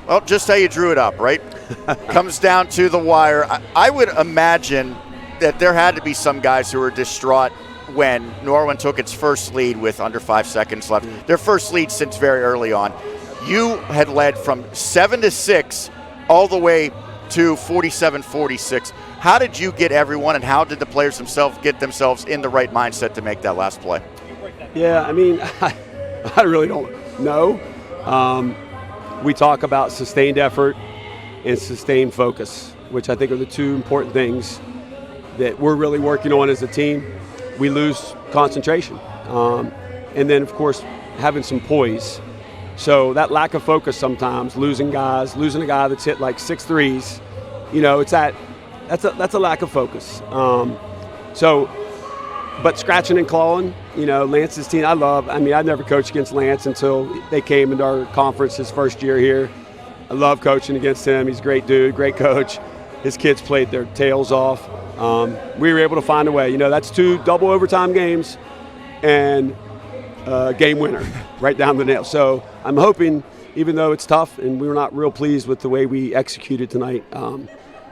Well, just how you drew it up, right? Comes down to the wire. I would imagine that there had to be some guys who were distraught when Norwin took its first lead with under 5 seconds left. Their first lead since very early on. You had led from 7-6 all the way to 47-46. How did you get everyone, and how did the players themselves get themselves in the right mindset to make that last play? Yeah, I mean, I really don't know. We talk about sustained effort and sustained focus, which I think are the two important things that we're really working on as a team. We lose concentration. And then, of course, having some poise. So that lack of focus sometimes, losing a guy that's hit like 6 threes, that's a lack of focus. But scratching and clawing, Lance's team, I never coached against Lance until they came into our conference his first year here. I love coaching against him. He's a great dude, great coach. His kids played their tails off. We were able to find a way. That's 2 double overtime games and game winner right down the nail. So I'm hoping, even though it's tough and we were not real pleased with the way we executed tonight,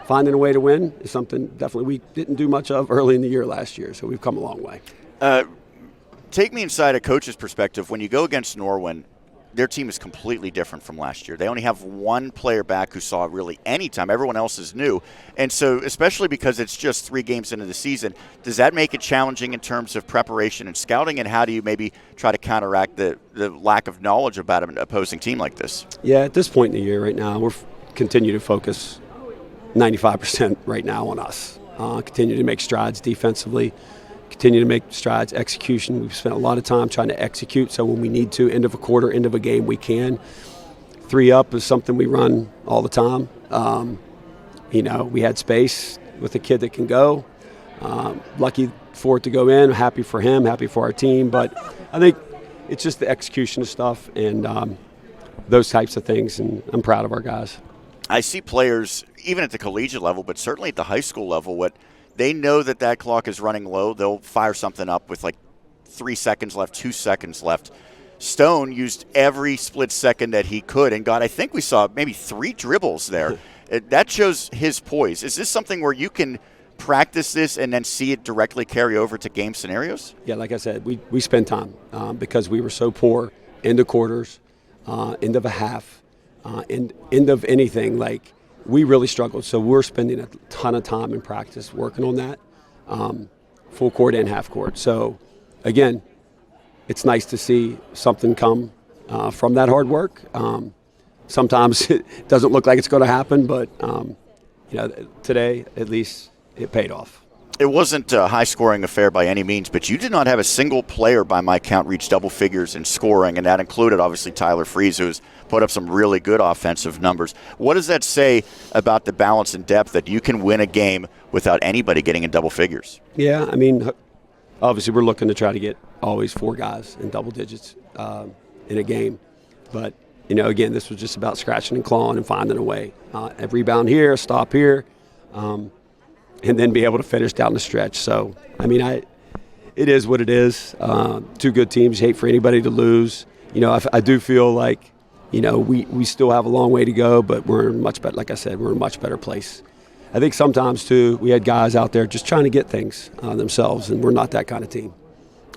finding a way to win is something definitely we didn't do much of early in the year last year. So we've come a long way. Take me inside a coach's perspective. When you go against Norwin, their team is completely different from last year. They only have one player back who saw it really any time. Everyone else is new. And so, especially because it's just 3 games into the season, does that make it challenging in terms of preparation and scouting? And how do you maybe try to counteract the lack of knowledge about an opposing team like this? Yeah, at this point in the year right now, we're continue to focus 95% right now on us. Continue to make strides defensively. Continue to make strides, execution. We've spent a lot of time trying to execute, so when we need to, end of a quarter, end of a game, we can. 3 up is something we run all the time. We had space with a kid that can go. Lucky for it to go in. Happy for him, happy for our team. But I think it's just the execution of stuff and those types of things, and I'm proud of our guys. I see players, even at the collegiate level, but certainly at the high school level, they know that clock is running low. They'll fire something up with like 3 seconds left, 2 seconds left. Stone used every split second that he could and got, I think we saw maybe 3 dribbles there. That shows his poise. Is this something where you can practice this and then see it directly carry over to game scenarios? Yeah, like I said, we spend time because we were so poor end of quarters, end of a half, end of anything. Like, we really struggled, so we're spending a ton of time in practice working on that, full court and half court. So, again, it's nice to see something come from that hard work. Sometimes it doesn't look like it's going to happen, but today, at least, it paid off. It wasn't a high-scoring affair by any means, but you did not have a single player, by my count, reach double figures in scoring, and that included, obviously, Tyler Freese, who's put up some really good offensive numbers. What does that say about the balance and depth that you can win a game without anybody getting in double figures? Yeah, I mean, obviously we're looking to try to get always 4 guys in double digits in a game. But, again, this was just about scratching and clawing and finding a way. A rebound here, a stop here. And then be able to finish down the stretch. So, I mean, it is what it is. 2 good teams. You hate for anybody to lose. I do feel like, we still have a long way to go, but we're in much better. Like I said, we're in a much better place. I think sometimes too, we had guys out there just trying to get things themselves, and we're not that kind of team.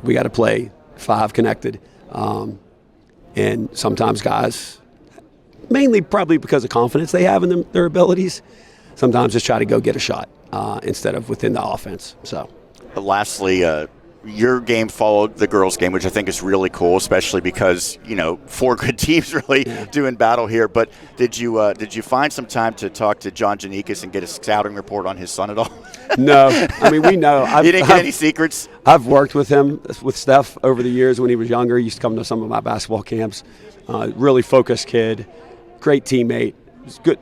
We got to play 5 connected, and sometimes guys, mainly probably because of confidence they have in their abilities, sometimes just try to go get a shot. Instead of within the offense. So, lastly, your game followed the girls' game, which I think is really cool, especially because 4 good teams really doing battle here. But did you find some time to talk to John Janikis and get a scouting report on his son at all? No, I mean, we know. You didn't get any secrets? I've worked with him, with Steph, over the years when he was younger. He used to come to some of my basketball camps. Really focused kid, great teammate. It's good.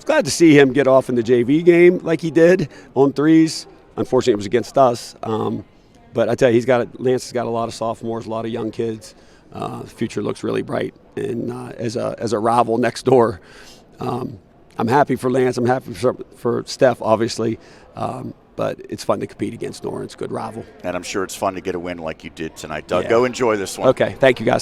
Glad to see him get off in the JV game like he did on 3s. Unfortunately, it was against us. But I tell you, Lance has got a lot of sophomores, a lot of young kids. The future looks really bright. And as a rival next door, I'm happy for Lance. I'm happy for Steph, obviously. But it's fun to compete against Norwin. It's a good rival. And I'm sure it's fun to get a win like you did tonight. Doug, go enjoy this one. Okay, thank you, guys.